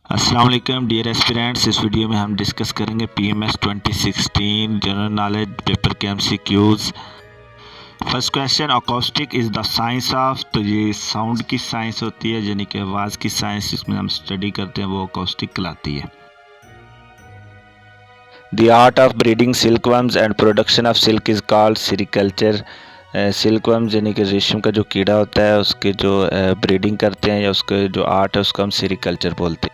अस्सलाम वालेकुम dear aspirants. इस वीडियो में हम डिस्कस करेंगे PMS 2016 जनरल नॉलेज पेपर के MCQs। First question, acoustic is the science of. तो ये साउंड की साइंस होती है, यानी कि आवाज़ की साइंस जिसमें हम स्टडी करते हैं वो अकॉस्टिक कहलाती है। The art of breeding silkworms and production of silk is called sericulture. Silkworms यानी कि रेशम का जो कीड़ा होता है उसके जो ब्रीडिंग करते हैं या उसके जो आर्ट है उसको हम सेरिकल्चर बोलते हैं।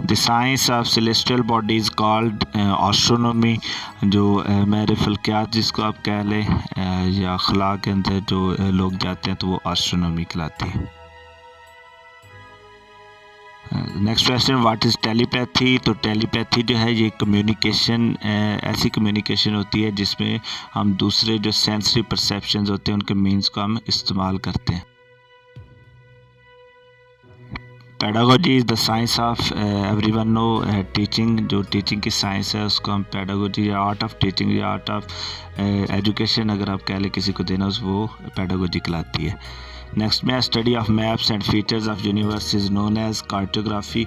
The science of celestial body is called astronomy. जो महर फल्कियात जिसको आप कह लें या अखलाक के अंदर जो लोग जाते हैं तो वो एस्ट्रोनॉमी कहलाती है। Next question, what is telepathy. तो टेलीपैथी जो है ये कम्युनिकेशन, ऐसी कम्युनिकेशन होती है जिसमें हम दूसरे जो सेंसरी परसेप्शंस होते हैं उनके मीन्स को हम इस्तेमाल करते हैं। Pedagogy is the science of, everyone know teaching. जो टीचिंग की साइंस है उसको हम पेडागोजी या आर्ट ऑफ टीचिंग या आर्ट ऑफ एजुकेशन अगर आप कह लें किसी को देना वो पेडागोजी कहलाती है। नेक्स्ट में study of maps and features of universe is known as cartography.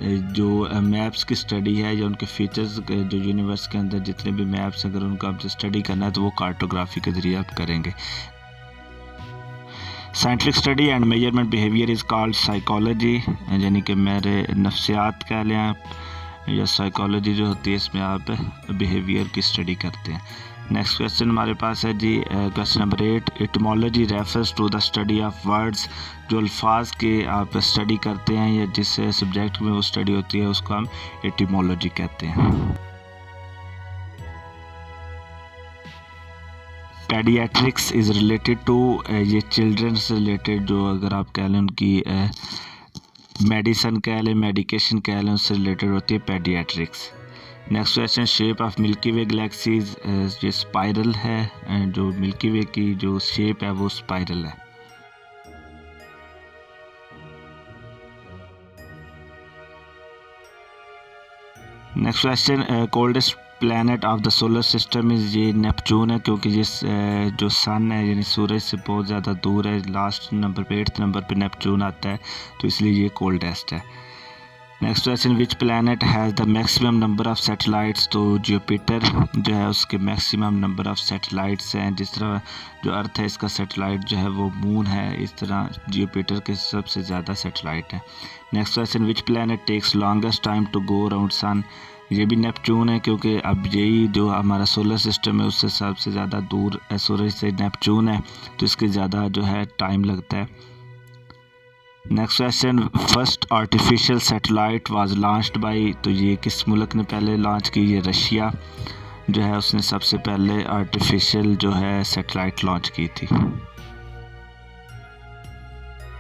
जो मैप्स की स्टडी है या उनके फीचर्स जो यूनिवर्स के अंदर जितने भी मैप्स अगर उनको आपसे स्टडी करना है तो वो कार्टोग्राफी के ज़रिए आप करेंगे। Scientific study and measurement behaviour is called psychology, यानी कि मेरे नफ्सियात कह लें आप, या साइकोलॉजी जो होती है इसमें आप बिहेवियर की स्टडी करते हैं। नेक्स्ट क्वेश्चन हमारे पास है जी question number 8, etymology refers to the study of words. जो अल्फाज के आप स्टडी करते हैं या जिस सब्जेक्ट में वो स्टडी होती है उसको हम एटिमोलॉजी कहते हैं। पेडियाट्रिक्स इज़ रिलेटेड टू, ये चिल्ड्रन से रिलेटेड जो अगर आप कह लें उनकी मेडिसन कह लें मेडिकेशन कह लें उससे रिलेटेड होती है paediatrics. Next question, shape of Milky Way galaxies, ये स्पाइरल है। जो मिल्की वे की जो शेप है वो स्पाइरल है। Next question, coldest planet of the solar system is, ये नेपच्यून है क्योंकि जिस जो सन है यानी सूरज से बहुत ज़्यादा दूर है। लास्ट नंबर पे 8th नंबर पे नेपच्यून आता है तो इसलिए ये कोल्डेस्ट है। Next question, which planet has the maximum number of satellites. तो जुपिटर जो है उसके मैक्सिमम नंबर ऑफ सैटेलाइट्स हैं। जिस तरह जो अर्थ है इसका सैटेलाइट जो है वो मून है, इस तरह जुपिटर के सबसे ज़्यादा सैटेलाइट है। Next question, which planet takes longest time to go around sun. ये भी नेपच्यून है क्योंकि अब यही जो हमारा सोलर सिस्टम है उससे सबसे ज़्यादा दूर सूरज से नेपच्यून है तो इसके ज़्यादा जो है टाइम लगता है। Next question, first artificial satellite was launched by. तो ये किस मुल्क ने पहले लॉन्च की, ये रशिया जो है उसने सबसे पहले आर्टिफिशियल जो है सैटेलाइट लॉन्च की थी।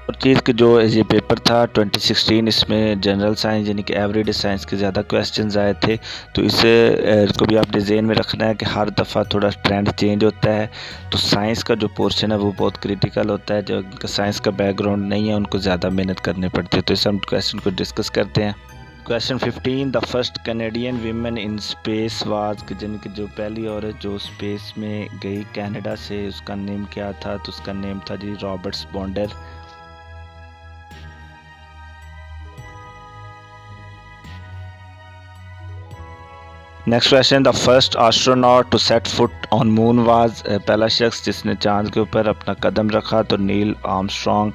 और चीज़ के जो ये पेपर था 2016 इसमें जनरल साइंस यानी कि एवरीडे साइंस के ज़्यादा क्वेश्चंस आए थे। तो इसे को भी आपने ज़हन में रखना है कि हर दफ़ा थोड़ा ट्रेंड चेंज होता है। तो साइंस का जो पोर्शन है वो बहुत क्रिटिकल होता है। जो उनका साइंस का बैकग्राउंड नहीं है उनको ज़्यादा मेहनत करनी पड़ती है। तो इस हम क्वेश्चन को डिस्कस करते हैं। Question 15, the first Canadian women in space was, यानी कि जो पहली औरत जो स्पेस में गई कनाडा से उसका नेम क्या था। तो उसका नेम था जी Roberts Bondar. Next question, the first astronaut to set foot on moon was, पहला शख्स जिसने चांद के ऊपर अपना कदम रखा तो Neil Armstrong.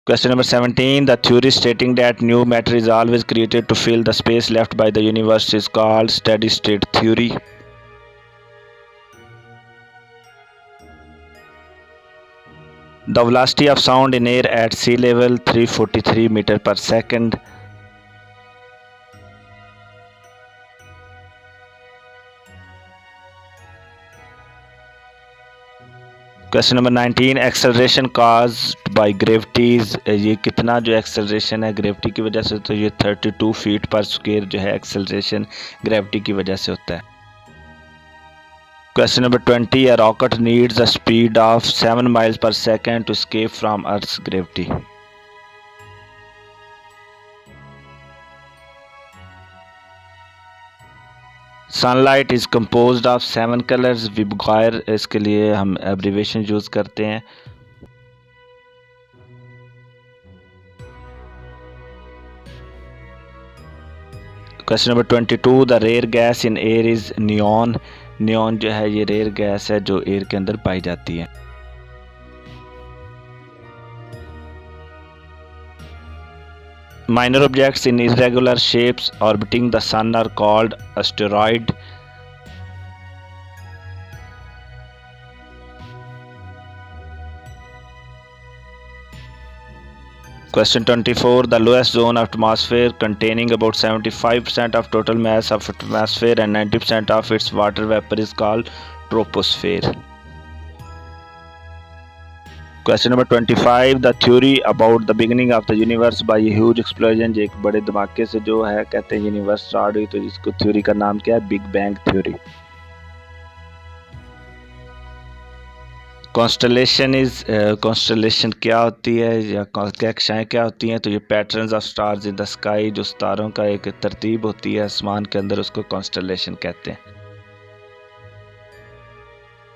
Question number 17, the theory stating that new matter is always created to fill the space left by the universe is called steady state theory. The velocity of sound in air at sea level 343 meter per second. Question number 19, acceleration caused by gravity, ये कितना जो acceleration है gravity की वजह से। तो ये 32 feet पर स्क्वायर जो है एक्सेलरेशन ग्रेविटी की वजह से होता है। Question number 20, a rocket needs a speed of 7 miles per second to escape from Earth's gravity. Sunlight is composed of 7 colours. VIBGYOR इसके लिए हम एब्रीवेशन यूज़ करते हैं। Question number 22, the rare gas in air is neon. Neon जो है ये rare gas है जो एयर के अंदर पाई जाती है। Minor objects in irregular shapes orbiting the sun are called asteroid. Question 24, the lowest zone of atmosphere containing about 75% of total mass of atmosphere and 90% of its water vapor is called troposphere. Question number 25, the theory about the beginning of the universe by a huge explosion। एक बड़े धमाके से जो है कहते हैं universe start हुई, तो इसको थ्योरी का नाम क्या है? Big bang theory. कॉन्स्टलेशन क्या होती है या कक्षाएं क्या होती हैं? तो ये patterns of stars in the sky, जो सितारों का एक तरतीब होती है आसमान के अंदर, उसको कॉन्स्टलेशन कहते हैं।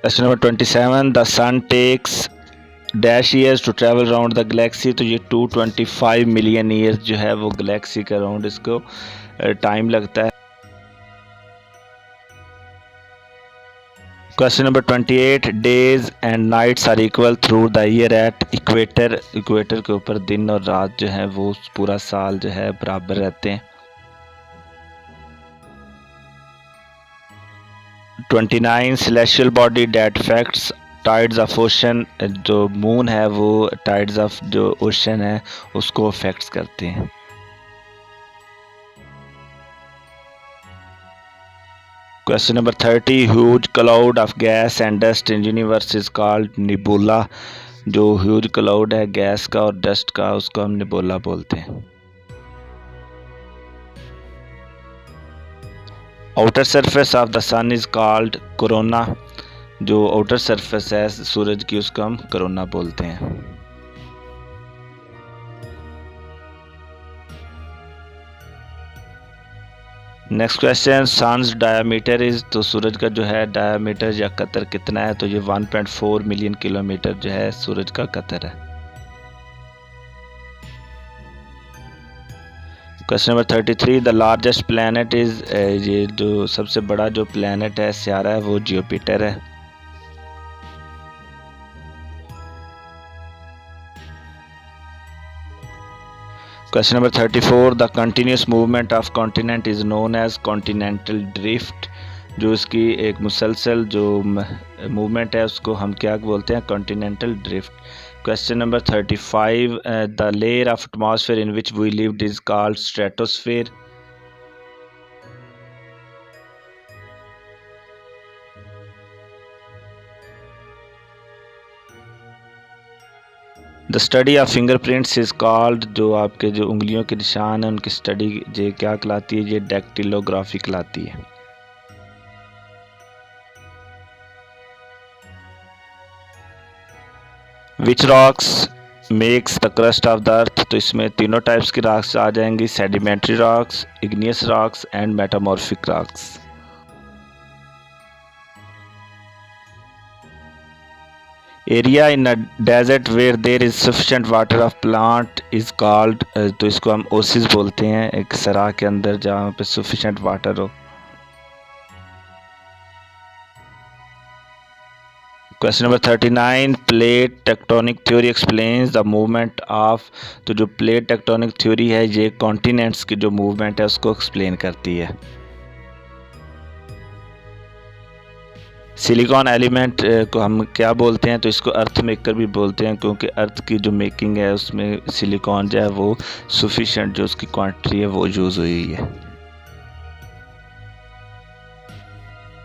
Question number 27, the sun takes dash years to travel around the galaxy. तो ये 225 मिलियन ईयर्स जो है वो गैलेक्सी के अराउंड इसको टाइम लगता है। Question number 28, days and nights are equal through the year at equator. Equator के ऊपर दिन और रात जो है वो पूरा साल जो है बराबर रहते हैं। 29, celestial body date facts tides of ocean. जो मून है वो टाइड्स ऑफ जो ओशन है उसको अफेक्ट्स करते हैं। Question number 30, huge cloud of gas and dust in universe is called nebula. जो ह्यूज क्लाउड है गैस का और डस्ट का उसको हम निबुला बोलते हैं। Outer surface of the sun is called corona. जो आउटर सरफेस है सूरज की उसको हम कोरोना बोलते हैं। Next question, sun's diameter is. तो सूरज का जो है डायमीटर या कतर कितना है? तो ये 1.4 मिलियन किलोमीटर जो है सूरज का कतर है। Question number 33, the largest planet is. ये जो सबसे बड़ा जो प्लैनेट है सियारा है वो जुपिटर है। Question number 34, the continuous movement of continent is known as continental drift. जो इसकी एक मुसलसल जो मूवमेंट है उसको हम क्या बोलते हैं? Continental drift. Question number 35, the layer of atmosphere in which we lived is called stratosphere. The study of fingerprints is called. जो आपके जो उंगलियों के निशान हैं उनकी स्टडी ये क्या कहलाती है? ये डैक्टिलोग्राफी कहलाती है। Which rocks makes the crust of the earth. तो इसमें तीनों टाइप्स की रॉक्स आ जाएंगी, sedimentary rocks, igneous rocks and metamorphic rocks. Area in a desert where there is sufficient water of plant is called. तो इसको हम ओसिस बोलते हैं, एक सराह के अंदर जहाँ पे सफिशेंट वाटर हो। Question number 39, plate tectonic theory explains the movement of. तो जो प्लेट टेक्टोनिक थ्योरी है ये कॉन्टिनेंट्स की जो मूवमेंट है उसको एक्सप्लेन करती है। सिलिकॉन एलिमेंट को हम क्या बोलते हैं? तो इसको अर्थ मेकर भी बोलते हैं, क्योंकि अर्थ की जो मेकिंग है उसमें सिलिकॉन जो है वो सफिशेंट जो उसकी क्वांटिटी है वो यूज़ हुई है।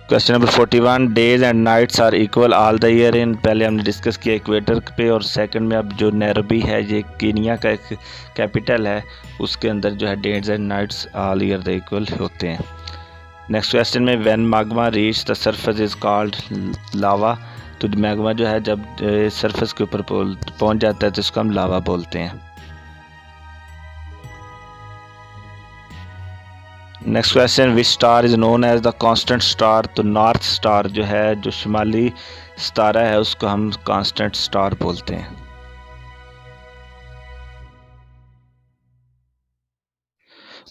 Question number 41, days and nights are equal all the year in. पहले हमने डिस्कस किया इक्वेटर पे, और सेकंड में अब जो नैरोबी है ये कीनिया का एक कैपिटल है, उसके अंदर जो है days and nights all year the equal होते हैं। नेक्स्ट क्वेश्चन में, when magma reach the surface is called lava. तो मैग्मा जो है जब सरफेस के ऊपर पहुंच जाता है तो इसको हम लावा बोलते हैं। Next question, which star is known as the constant star. तो नॉर्थ स्टार जो है जो शुमाली सितारा है उसको हम कांस्टेंट स्टार बोलते हैं।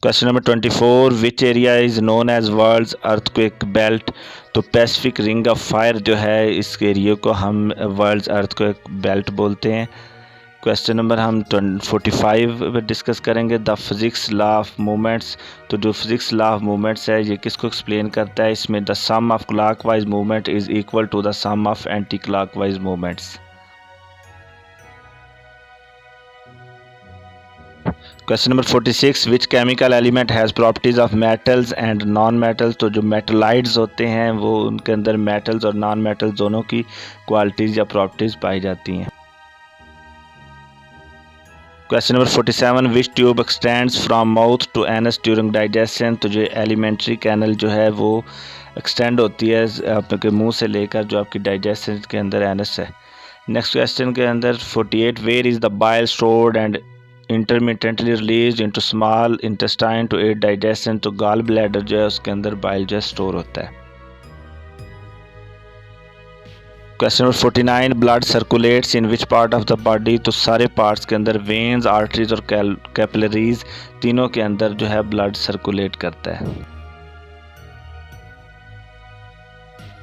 Question number 24, which area is known as world's earthquake belt. तो पैसिफिक रिंग ऑफ फायर जो है इस एरिया को हम वर्ल्ड्स अर्थक्वेक बेल्ट बोलते हैं। क्वेश्चन नंबर हम 45 डिस्कस करेंगे, the physics law of movements. तो जो फिज़िक्स लॉ ऑफ मूवमेंट्स है ये किसको एक्सप्लेन करता है? इसमें the sum of clockwise movement is equal to the sum of anti clockwise movements. Question number 46, which chemical element has properties of metals and non metals. तो जो metalloids होते हैं वो उनके अंदर मेटल्स और नॉन मेटल्स दोनों की क्वालिटीज़ या प्रॉपर्टीज़ पाई जाती हैं। Question number 47, which tube extends from mouth to anus during digestion. तो जो एलिमेंट्री कैनल जो है वो एक्सटेंड होती है आपके मुंह से लेकर जो आपकी डाइजेशन के अंदर एनस है। नेक्स्ट क्वेश्चन के अंदर 48, where is the bile stored and intermittently release into small intestine to aid digestion. तो गॉल ब्लैडर जो है उसके अंदर बाइल जो है स्टोर होता है। Question number 49, blood circulates in which part of the body. तो सारे पार्ट्स के अंदर वेन्स, आर्टरीज और कैपिलरीज तीनों के अंदर जो है ब्लड सर्कुलेट करता है।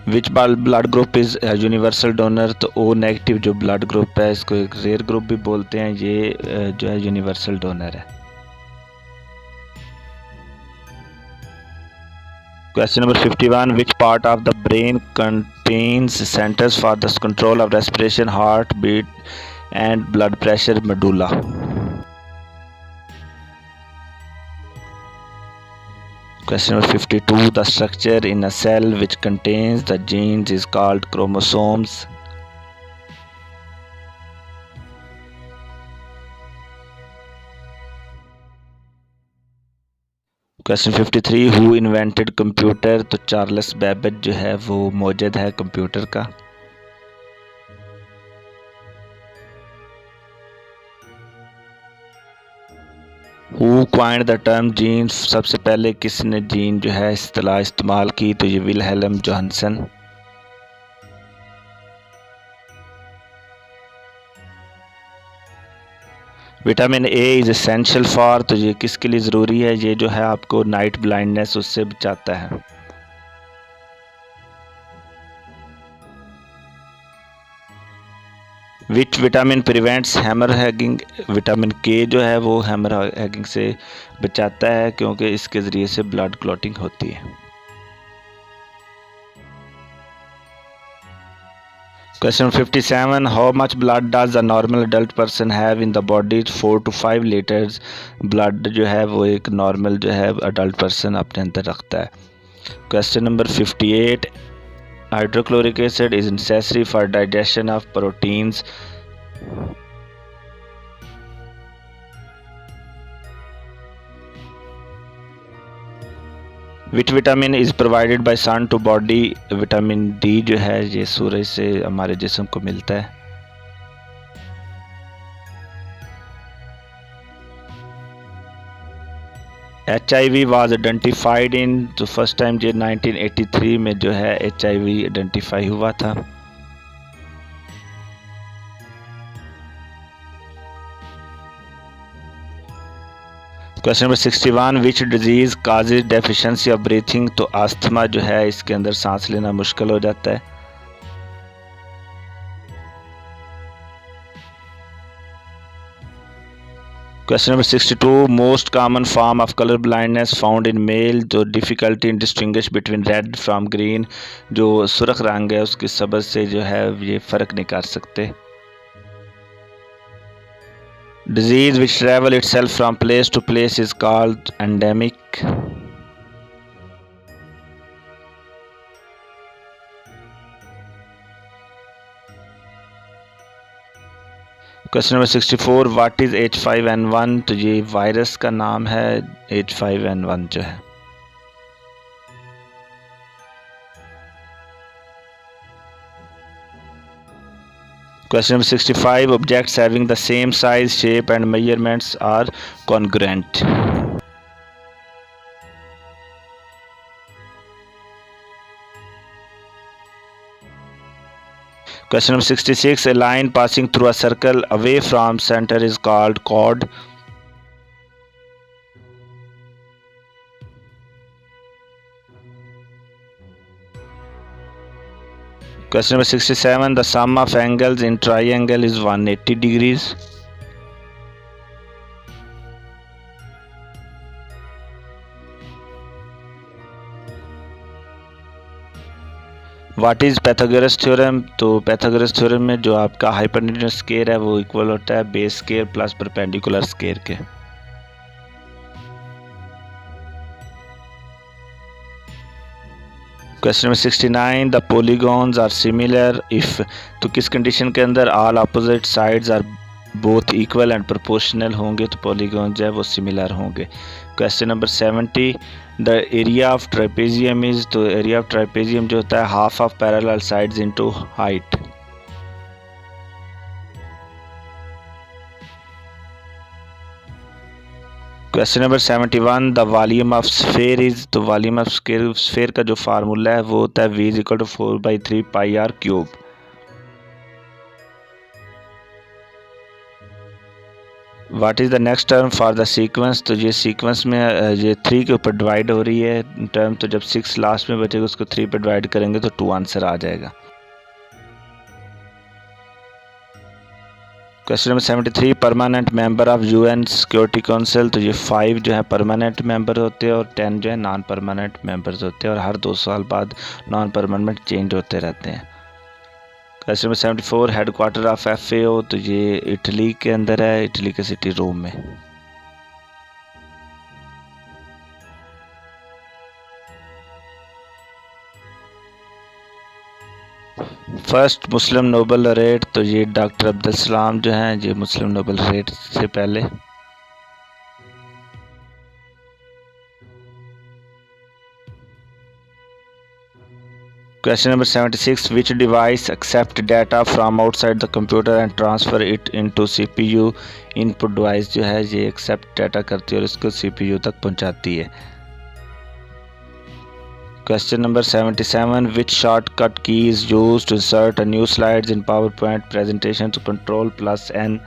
Which blood group is universal donor. तो ओ नेगेटिव जो ब्लड ग्रुप है इसको एक रेयर ग्रुप भी बोलते हैं, ये जो है यूनिवर्सल डोनर है। Question number 51, which part of the brain contains centres for the control of respiration, heart beat and blood pressure, medulla. Question number 52, the structure in a cell which contains the genes is called chromosomes. Question 53, who invented computer। तो Charles Babbage जो है वो मौजूद है computer का। Who coined the term gene। सबसे पहले किसने जीन जो है इस्तेलाह इस्तेमाल की? तो ये Wilhelm Johnson. Vitamin A is essential for. तो ये किसके लिए ज़रूरी है? ये जो है आपको नाइट ब्लाइंडनेस उससे बचाता है। Which vitamin prevents haemorrhaging. Vitamin K जो है वो हैमरहेगिंग से बचाता है क्योंकि इसके ज़रिए से ब्लड क्लॉटिंग होती है। Question 57, how much blood does a normal adult person have in the body. 4 to 5 litres blood जो है वो एक नॉर्मल जो है अडल्ट पर्सन अपने अंदर रखता है। Question number 58, hydrochloric acid is necessary for digestion of proteins. Which vitamin is provided by sun to body. Vitamin D जो है ये सूरज से हमारे जिस्म को मिलता है। HIV was identified in. तो फर्स्ट टाइम ये 1983 में जो है HIV आइडेंटिफाई हुआ था। Question number 61, which disease causes deficiency of breathing. तो आस्थमा जो है इसके अंदर सांस लेना मुश्किल हो जाता है। Question number 62, most common form of colour blindness found in male. जो difficulty in distinguish between red from green. जो सुर्ख रंग है उसकी सबज से जो है ये फ़र्क नहीं कर सकते। Disease which travel itself from place to place is called endemic. Question number 64, what is H5N1। तो ये वायरस का नाम है H5N1 जो है। Question number 65, objects having the same size, shape and measurements are congruent. Question number 66, a line passing through a circle away from center is called chord. Question number 67. The sum of angles in triangle is 180 degrees. What is Pythagoras theorem? तो Pythagoras theorem में जो आपका hypotenuse square है वो equal होता है base square plus perpendicular square के। Question number 69. The polygons are similar if, तो किस कंडीशन के अंदर all opposite sides are both equal and proportional होंगे तो पॉलीगॉन जो है वो सिमिलर होंगे। Question number 70. The area of trapezium is, तो एरिया ऑफ ट्रापेजियम जो होता है half of parallel sides into height. Question number 71. The volume of sphere is, तो वॉल्यूम ऑफ स्फेयर का जो फार्मूला है वो होता है v is equal to 4/3 pi r cube. What is the next term for the sequence, तो ये sequence में ये 3 के ऊपर डिवाइड हो रही है टर्म, तो जब 6 लास्ट में बचेगा उसको 3 पे डिवाइड करेंगे तो 2 आंसर आ जाएगा। Question number 73. Permanent member of UN security council, तो ये 5 जो है परमानेंट मेंबर होते हैं और 10 जो है नॉन परमानेंट मेंबर्स होते हैं और हर 2 साल बाद नॉन परमानेंट चेंज होते रहते हैं। Question number 74. Head quarter of FAO, तो ये इटली के अंदर है, इटली के सिटी रोम में। फर्स्ट मुस्लिम नोबल लॉरेट, तो ये डॉक्टर अब्दुल सलाम जो हैं ये मुस्लिम नोबल लॉरेट से पहले। Question number 76. Which device accept data from outside the computer and transfer it into CPU, input device जो है ये एक्सेप्ट डाटा करती है और इसको CPU तक पहुंचाती है। Question number 77. Which shortcut key is used to insert a new slides in PowerPoint presentation to Ctrl+N।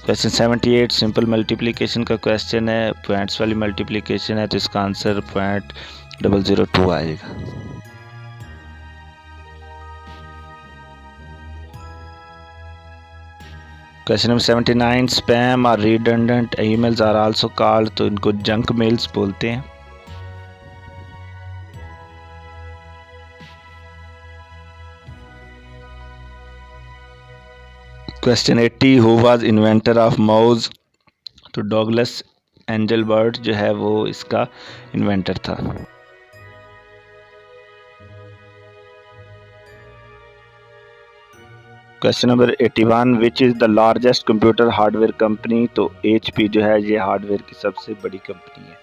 Question 78. Simple multiplication का क्वेश्चन है, पॉइंट्स वाली मल्टीप्लिकेशन है तो इसका आंसर 0.002 आएगा। Question number 79. स्पैम और redundant emails are also called, तो इनको जंक मेल्स बोलते हैं। Question 80. Who was inventor of mouse, तो डॉगलस एंजलबर्ट जो है वो इसका इन्वेंटर था। Question number 81. Which is the largest computer hardware company, तो HP जो है ये हार्डवेयर की सबसे बड़ी कंपनी है।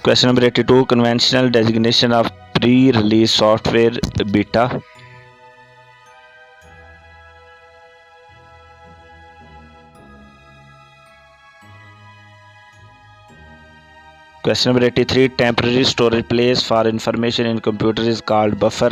Question number 82. Conventional designation of pre release software beta. Question number 83. Temporary storage place for information in computer is called buffer.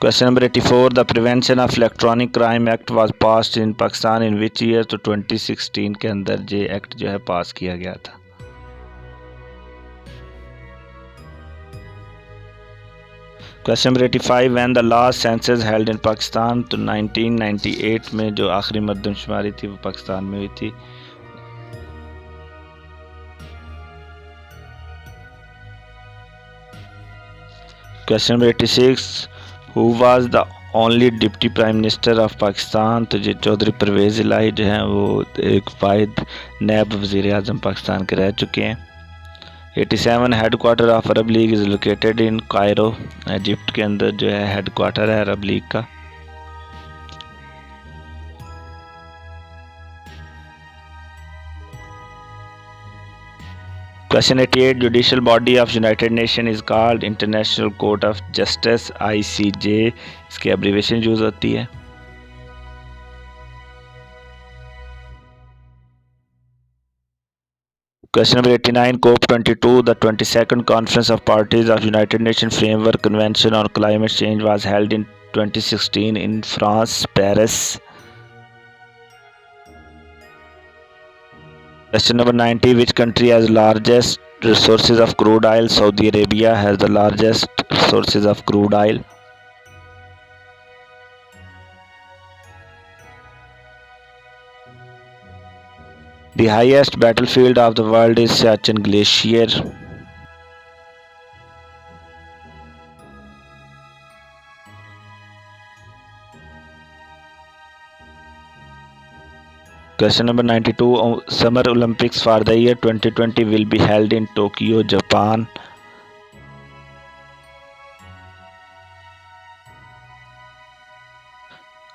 Question number 84. The Prevention of Electronic Crime Act was passed in Pakistan in which year? तो 2016 के अंदर ये act जो है पास किया गया था। Question number 85. When the last census held in Pakistan, तो 1998 में जो आखिरी मर्दमशुमारी थी वो पाकिस्तान में हुई थी। Question number 86. Who was the only deputy prime minister of Pakistan, तो जो चौधरी परवेज़ इलाही जो हैं वो एक वाहिद नैब वज़ीर आज़म पाकिस्तान के रह चुके हैं। 87. Head quarter of Arab league is located in Cairo, Egypt के अंदर जो है हेड क्वार्टर है अरब लीग का। Question 88. Judicial body of United nation is called international court of justice ICJ, इसकी एब्रीवेशन यूज़ होती है। Question number 89, COP22, the 22nd Conference of Parties of United Nations Framework Convention on Climate Change was held in 2016 in France, Paris. Question number 90, which country has largest resources of crude oil? Saudi Arabia has the largest resources of crude oil. The highest battlefield of the world is Siachen Glacier. Question number 92, Summer Olympics for the year 2020 will be held in Tokyo, Japan.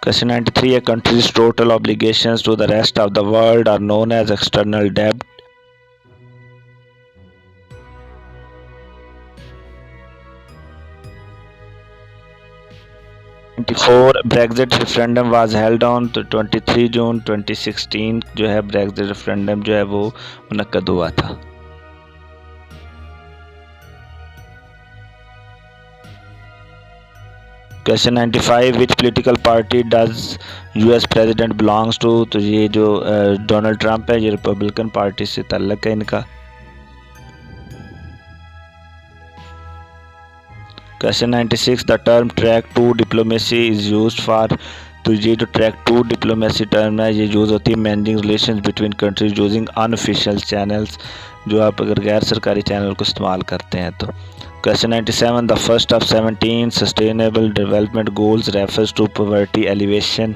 Question 93, a country's total obligations to the rest of the world are known as external debt. Brexit referendum was held on तो 23 जून 2016 जो है Brexit referendum जो है वो मुनक्कद हुआ था। Question 95, which political party does US president belongs to? तो ये जो डोनाल्ड ट्रंप है ये रिपब्लिकन पार्टी से ताल्लुक है इनका। Question 96, the term track two diplomacy is used for? तो ये जो ट्रैक टू डिप्लोमेसी टर्म है ये यूज़ होती है managing relations between countries using unofficial channels, जो आप अगर गैर सरकारी चैनल को इस्तेमाल करते हैं तो। Question 97, the first of 17 sustainable development goals refers to poverty elevation?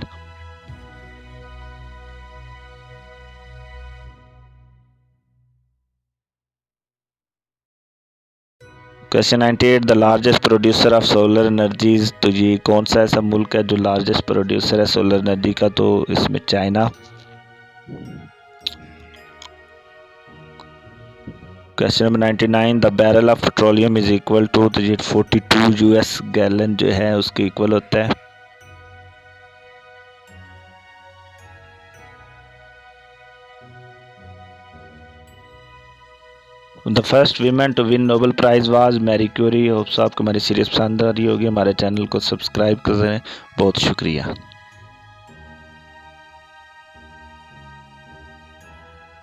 Question 98, the largest producer of solar energies? तो ये कौन सा ऐसा मुल्क है जो लार्जेस्ट प्रोड्यूसर है सोलर एनर्जी का? तो इसमें China. Question number 99, the barrel of petroleum is equal to? तो ये 42 यूएस गैलन जो है उसके इक्वल होता है। The first women to win Nobel Prize was Marie Curie. Hopes आपको हमारी सीरीज़ पसंद आ रही होगी। हमारे चैनल को सब्सक्राइब करें। बहुत शुक्रिया।